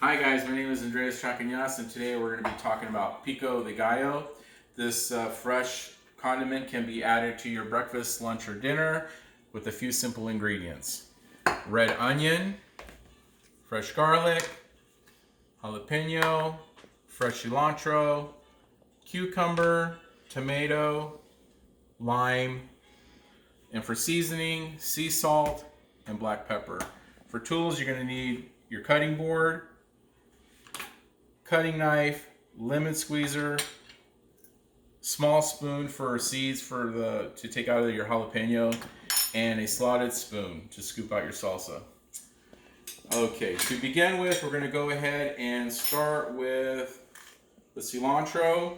Hi guys, my name is Andreas Tsakanias and today we're going to be talking about Pico de Gallo. This fresh condiment can be added to your breakfast, lunch, or dinner with a few simple ingredients. Red onion, fresh garlic, jalapeno, fresh cilantro, cucumber, tomato, lime, and for seasoning, sea salt and black pepper. For tools, you're going to need your cutting board, cutting knife, lemon squeezer, small spoon for seeds to take out of your jalapeno, and a slotted spoon to scoop out your salsa. Okay, to begin with, we're going to go ahead and start with the cilantro.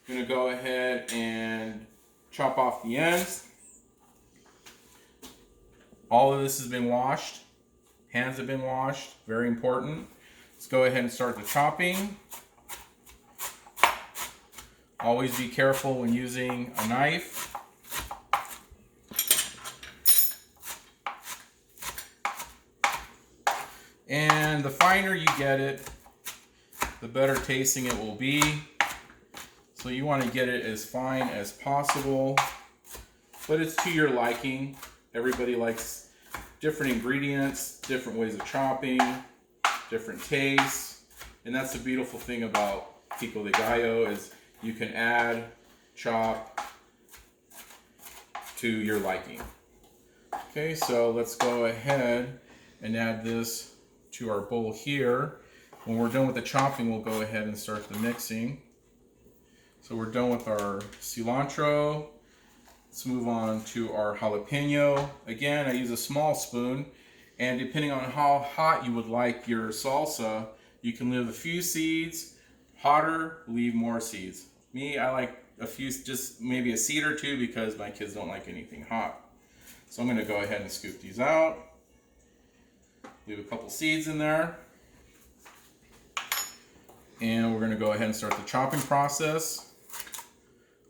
I'm going to go ahead and chop off the ends. All of this has been washed. Hands have been washed, very important. Let's go ahead and start the chopping. Always be careful when using a knife. And the finer you get it, the better tasting it will be. So you want to get it as fine as possible, but it's to your liking. Everybody likes different ingredients, different ways of chopping, different tastes, and that's the beautiful thing about Pico de Gallo is you can add, chop to your liking. Okay, so let's go ahead and add this to our bowl here. When we're done with the chopping, we'll go ahead and start the mixing. So we're done with our cilantro. Let's move on to our jalapeno. Again, I use a small spoon, and depending on how hot you would like your salsa, you can leave a few seeds. Hotter, leave more seeds. Me, I like a few, just maybe a seed or two because my kids don't like anything hot. So I'm going to go ahead and scoop these out. Leave a couple seeds in there. And we're going to go ahead and start the chopping process.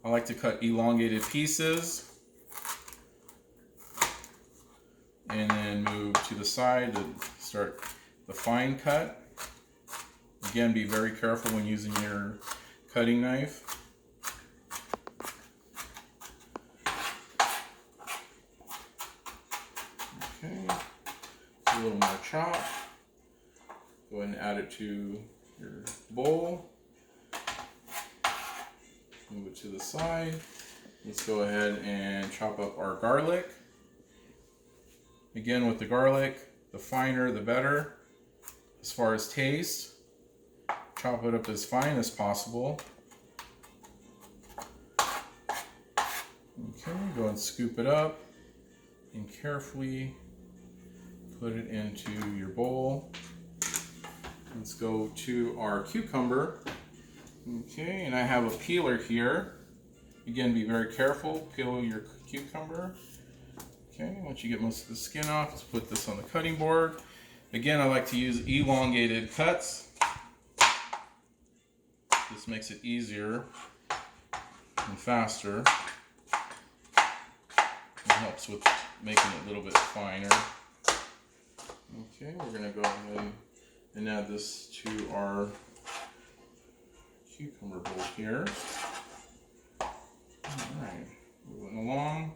I like to cut elongated pieces and then move to the side to start the fine cut. Again, be very careful when using your cutting knife. Okay, a little more chop. Go ahead and add it to your bowl. Move it to the side. Let's go ahead and chop up our garlic. Again, with the garlic, the finer the better. As far as taste, chop it up as fine as possible. Okay, go and scoop it up and carefully put it into your bowl. Let's go to our cucumber. Okay, and I have a peeler here. Again, be very careful. Peel your cucumber. Okay, once you get most of the skin off, let's put this on the cutting board. Again, I like to use elongated cuts. This makes it easier and faster. It helps with making it a little bit finer. Okay, we're going to go ahead and add this to our cucumber bowl here. Alright, moving along.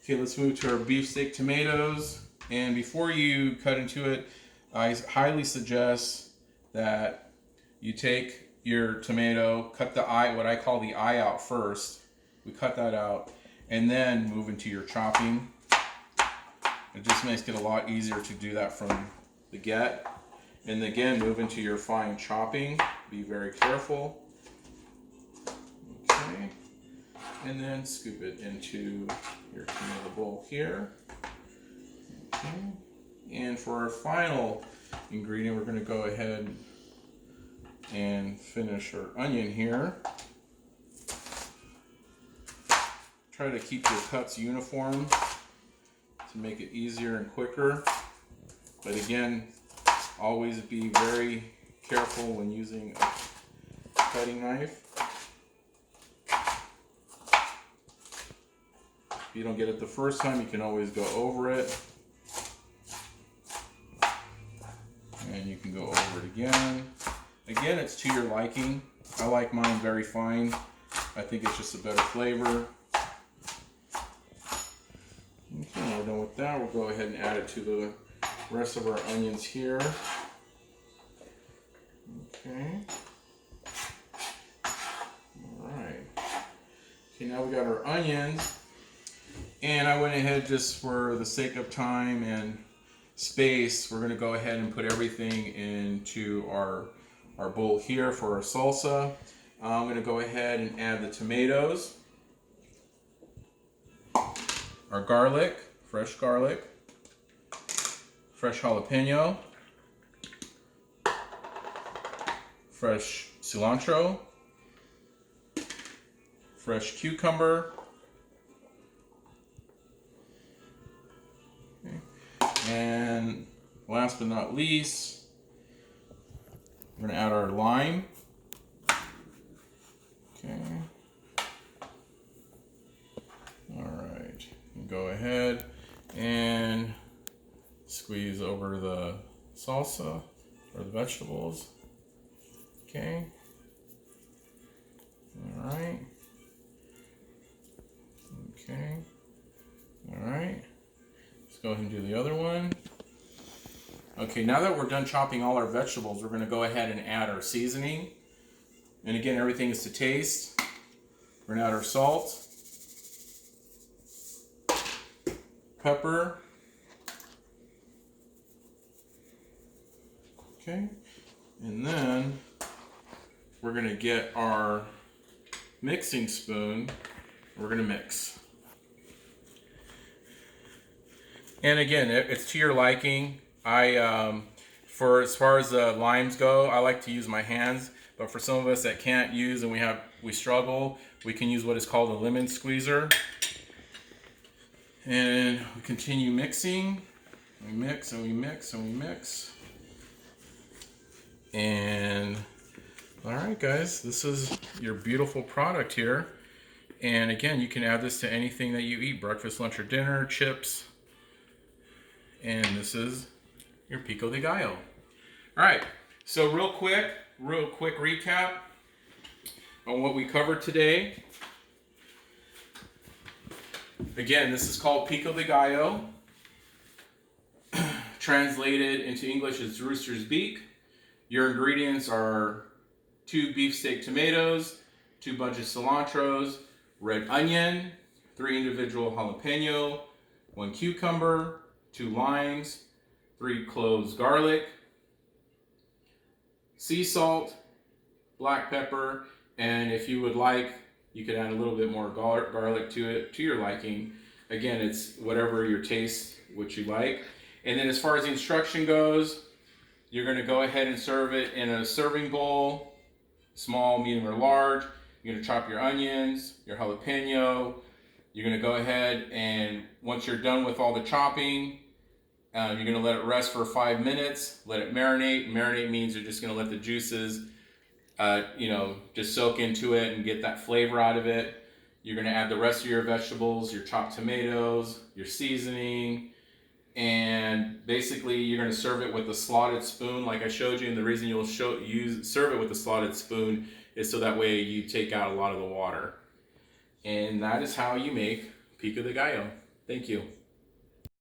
Okay, let's move to our beefsteak tomatoes. And before you cut into it, I highly suggest that you take your tomato, cut the eye, what I call the eye out first. We cut that out, and then move into your chopping. It just makes it a lot easier to do that from the get. And again, move into your fine chopping. Be very careful. Okay. And then scoop it into your tomato bowl here. Okay. And for our final ingredient, we're going to go ahead and finish our onion here. Try to keep your cuts uniform to make it easier and quicker. But again, always be very careful when using a cutting knife. If you don't get it the first time, you can always go over it. And you can go over it again. Again, it's to your liking. I like mine very fine. I think it's just a better flavor. Okay, we're done with that. We'll go ahead and add it to the rest of our onions here. Okay. Alright. Okay, now we got our onions. And I went ahead, just for the sake of time and space, we're going to go ahead and put everything into our bowl here for our salsa. I'm going to go ahead and add the tomatoes, our garlic, fresh jalapeno, fresh cilantro, fresh cucumber, okay. And last but not least, we're going to add our lime. Okay. All right. Go ahead and squeeze over the salsa or the vegetables. Okay. All right. Okay. All right. Let's go ahead and do the other one. Okay, now that we're done chopping all our vegetables, we're going to go ahead and add our seasoning. And again, everything is to taste. We're going to add our salt, pepper, okay, and then we're going to get our mixing spoon. We're going to mix. And again, it's to your liking. For as far as the limes go, I like to use my hands. But for some of us that can't use and we struggle, we can use what is called a lemon squeezer. And we continue mixing. We mix and we mix and we mix. And all right, guys, this is your beautiful product here. And again, you can add this to anything that you eat, breakfast, lunch, or dinner, chips. And this is your Pico de Gallo. All right, so real quick recap on what we covered today. Again, this is called Pico de Gallo. Translated into English as rooster's beak. Your ingredients are 2 beefsteak tomatoes, 2 bunches cilantros, red onion, 3 individual jalapeno, 1 cucumber, 2 limes, 3 cloves garlic, sea salt, black pepper, and if you would like, you could add a little bit more garlic to it, to your liking. Again, it's whatever your taste, what you like. And then as far as the instruction goes, you're going to go ahead and serve it in a serving bowl, small, medium, or large. You're going to chop your onions, your jalapeno. You're going to go ahead and once you're done with all the chopping, you're going to let it rest for 5 minutes. Let it marinate. Marinate means you're just going to let the juices, just soak into it and get that flavor out of it. You're going to add the rest of your vegetables, your chopped tomatoes, your seasoning, and basically you're going to serve it with a slotted spoon like I showed you. And the reason you'll serve it with a slotted spoon is so that way you take out a lot of the water. And that is how you make Pico de Gallo. Thank you.